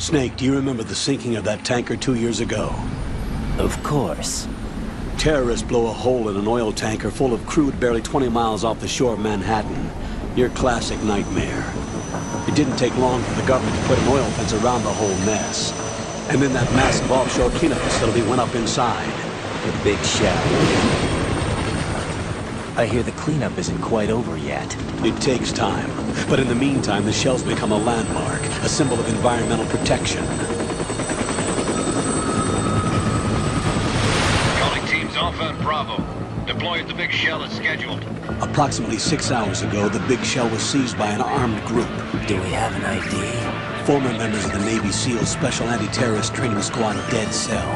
Snake, do you remember the sinking of that tanker 2 years ago? Of course. Terrorists blow a hole in an oil tanker full of crude barely 20 miles off the shore of Manhattan. Your classic nightmare. It didn't take long for the government to put an oil fence around the whole mess. And then that massive offshore cleanup facility went up inside. The big shell. I hear the cleanup isn't quite over yet. It takes time. But in the meantime, the shell's become a landmark, a symbol of environmental protection. Calling teams Alpha and Bravo. Deploy at the big shell as scheduled. Approximately 6 hours ago, the big shell was seized by an armed group. Do we have an ID? Former members of the Navy SEAL Special Anti-Terrorist Training Squad Dead Cell.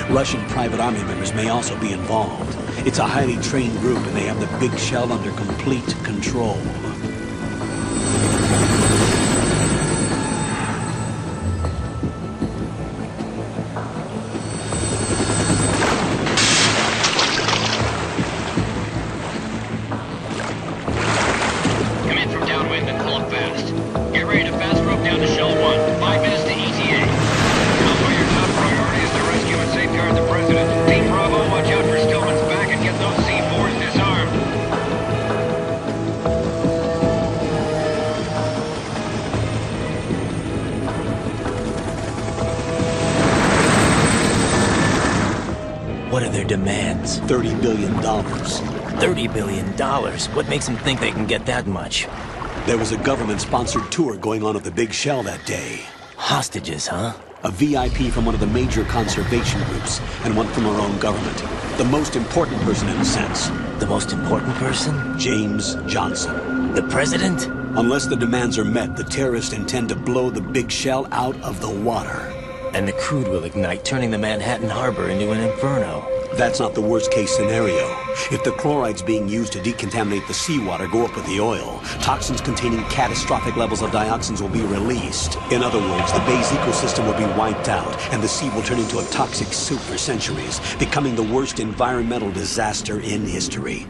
Russian private army members may also be involved. It's a highly trained group, and they have the big shell under complete control. Come in from downwind and pull up fast. Get ready to fast rope down to Shell 1. 5 minutes to ETA. Alpha, your top priority is to rescue and safeguard the President. Team Bravo, watch out for Stillman's back and get those C4s disarmed. What are their demands? $30 billion. $30 billion? What makes them think they can get that much? There was a government-sponsored tour going on at the big shell that day. Hostages, huh? A VIP from one of the major conservation groups, and one from our own government. The most important person in a sense. The most important person? James Johnson. The president? Unless the demands are met, the terrorists intend to blow the big shell out of the water. And the crude will ignite, turning the Manhattan harbor into an inferno. That's not the worst-case scenario. If the chlorides being used to decontaminate the seawater go up with the oil, toxins containing catastrophic levels of dioxins will be released. In other words, the bay's ecosystem will be wiped out, and the sea will turn into a toxic soup for centuries, becoming the worst environmental disaster in history.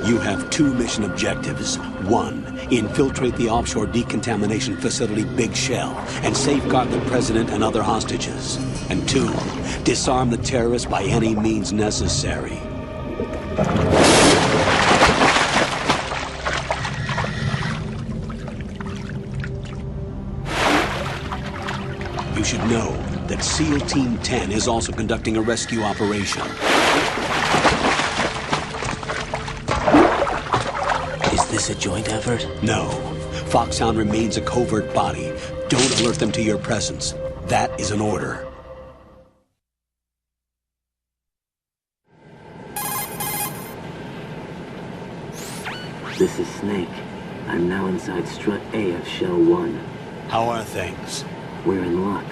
You have 2 mission objectives. 1, infiltrate the offshore decontamination facility Big Shell and safeguard the president and other hostages. And 2, disarm the terrorists by any means necessary. You should know that SEAL Team 10 is also conducting a rescue operation. Is this a joint effort? No. Foxhound remains a covert body. Don't alert them to your presence. That is an order. This is Snake. I'm now inside Strut A of Shell 1. How are things? We're in luck.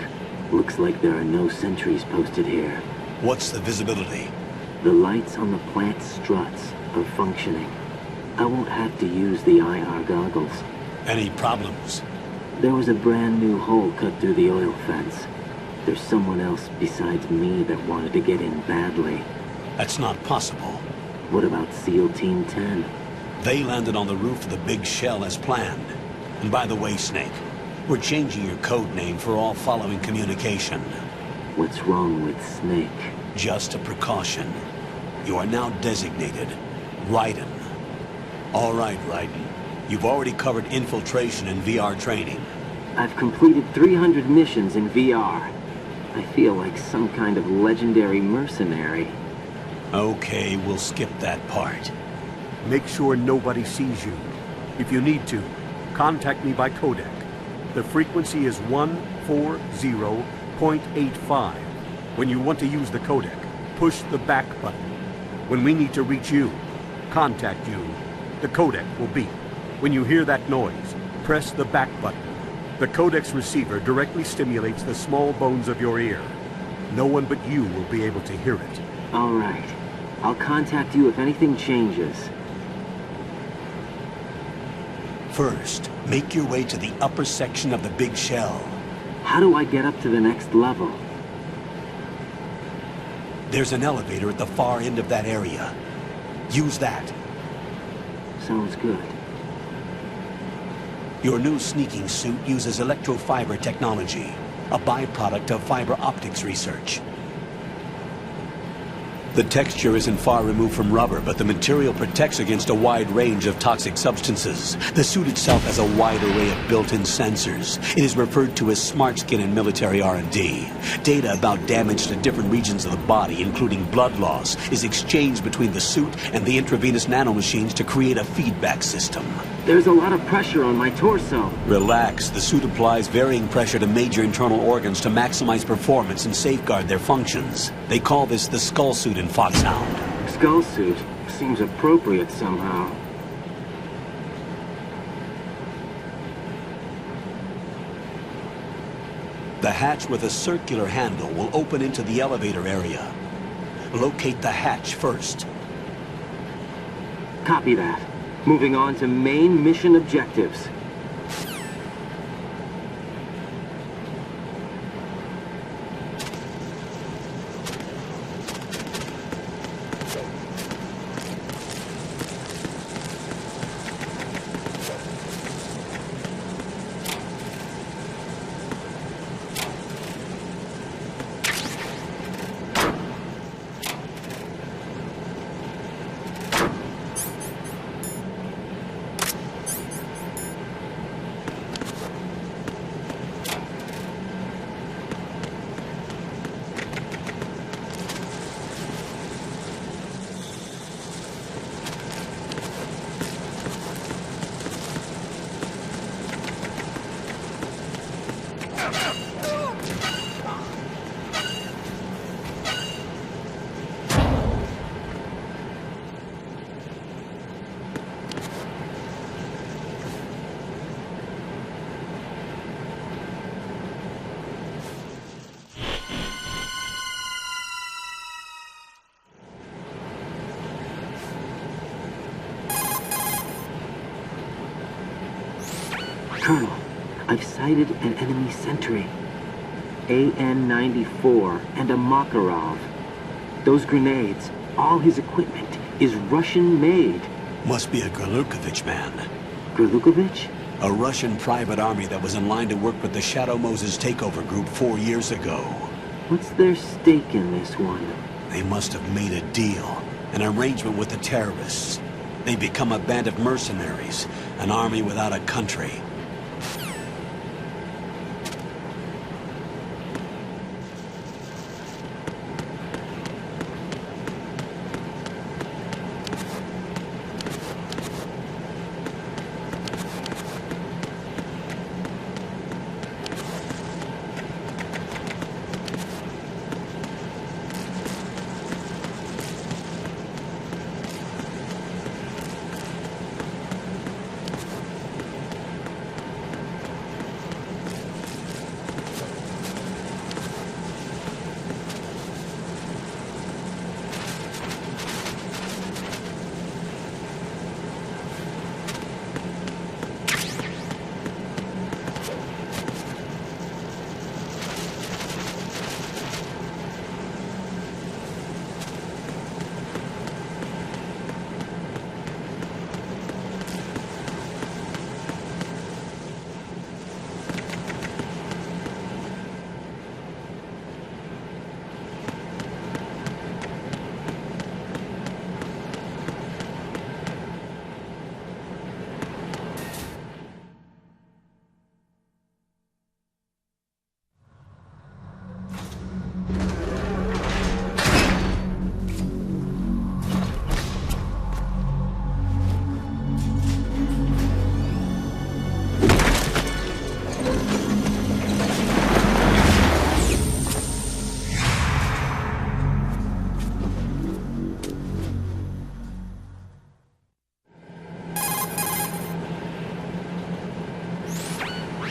Looks like there are no sentries posted here. What's the visibility? The lights on the plant struts are functioning. I won't have to use the IR goggles. Any problems? There was a brand new hole cut through the oil fence. There's someone else besides me that wanted to get in badly. That's not possible. What about SEAL Team 10? They landed on the roof of the big shell as planned. And by the way, Snake, we're changing your code name for all following communication. What's wrong with Snake? Just a precaution. You are now designated Raiden. All right, Raiden. You've already covered infiltration and VR training. I've completed 300 missions in VR. I feel like some kind of legendary mercenary. Okay, we'll skip that part. Make sure nobody sees you. If you need to, contact me by codec. The frequency is 140.85. When you want to use the codec, push the back button. When we need to reach you, contact you, the codec will beep. When you hear that noise, press the back button. The codec's receiver directly stimulates the small bones of your ear. No one but you will be able to hear it. All right. I'll contact you if anything changes. First, make your way to the upper section of the big shell. How do I get up to the next level? There's an elevator at the far end of that area. Use that. sounds good. Your new sneaking suit uses electrofiber technology, a byproduct of fiber optics research. The texture isn't far removed from rubber, but the material protects against a wide range of toxic substances. The suit itself has a wide array of built-in sensors. It is referred to as smart skin in military R&D. Data about damage to different regions of the body, including blood loss, is exchanged between the suit and the intravenous nanomachines to create a feedback system. There's a lot of pressure on my torso. Relax. The suit applies varying pressure to major internal organs to maximize performance and safeguard their functions. They call this the skull suit in Foxhound. Skull suit seems appropriate somehow. The hatch with a circular handle will open into the elevator area. Locate the hatch first. Copy that. Moving on to main mission objectives. Colonel, I've sighted an enemy sentry. AN-94 and a Makarov. Those grenades, all his equipment, is Russian-made. Must be a Gerlukovich man. Gerlukovich? A Russian private army that was in line to work with the Shadow Moses takeover group 4 years ago. What's their stake in this one? They must have made a deal, an arrangement with the terrorists. They become a band of mercenaries, an army without a country.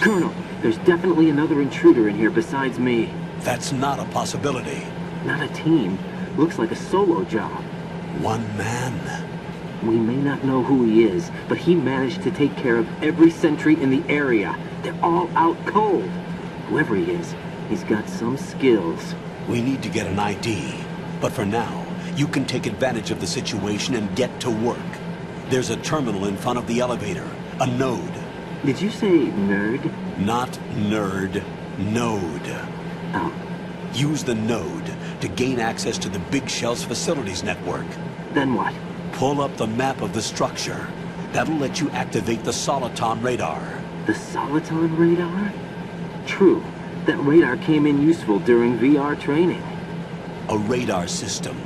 Colonel, there's definitely another intruder in here besides me. That's not a possibility. Not a team. Looks like a solo job. One man. We may not know who he is, but he managed to take care of every sentry in the area. They're all out cold. Whoever he is, he's got some skills. We need to get an ID. But for now, you can take advantage of the situation and get to work. There's a terminal in front of the elevator. A node. Did you say nerd? Not nerd. Node. Oh, Use the node to gain access to the Big Shell's facilities network. then what? Pull up the map of the structure. That'll let you activate the Soliton radar. The Soliton radar? True. That radar came in useful during VR training. A radar system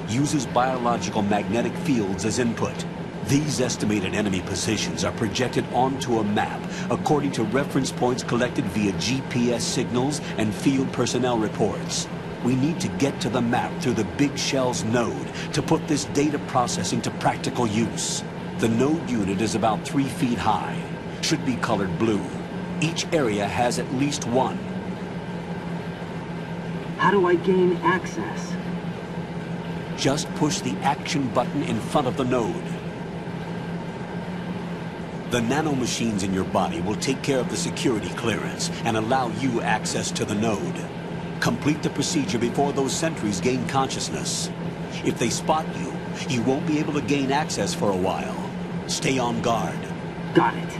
uses biological magnetic fields as input. These estimated enemy positions are projected onto a map according to reference points collected via GPS signals and field personnel reports. We need to get to the map through the Big Shell's node to put this data processing to practical use. The node unit is about 3 feet high. Should be colored blue. Each area has at least one. How do I gain access? Just push the action button in front of the node. The nanomachines in your body will take care of the security clearance and allow you access to the node. Complete the procedure before those sentries gain consciousness. If they spot you, you won't be able to gain access for a while. Stay on guard. Got it.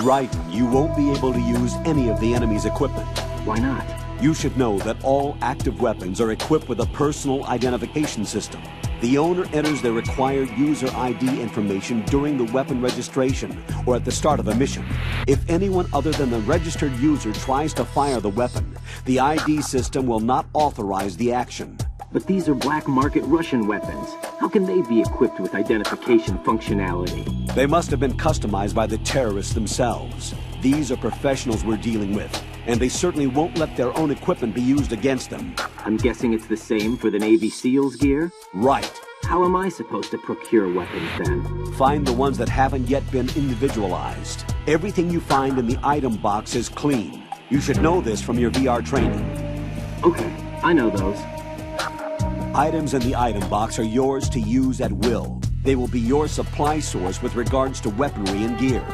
Raiden, you won't be able to use any of the enemy's equipment. Why not? You should know that all active weapons are equipped with a personal identification system. The owner enters their required user ID information during the weapon registration or at the start of a mission. If anyone other than the registered user tries to fire the weapon, the ID system will not authorize the action. But these are black market Russian weapons. How can they be equipped with identification functionality? They must have been customized by the terrorists themselves. These are professionals we're dealing with, and they certainly won't let their own equipment be used against them. I'm guessing it's the same for the Navy SEALs gear? Right. How am I supposed to procure weapons then? Find the ones that haven't yet been individualized. Everything you find in the item box is clean. You should know this from your VR training. Okay, I know those. Items in the item box are yours to use at will. They will be your supply source with regards to weaponry and gear.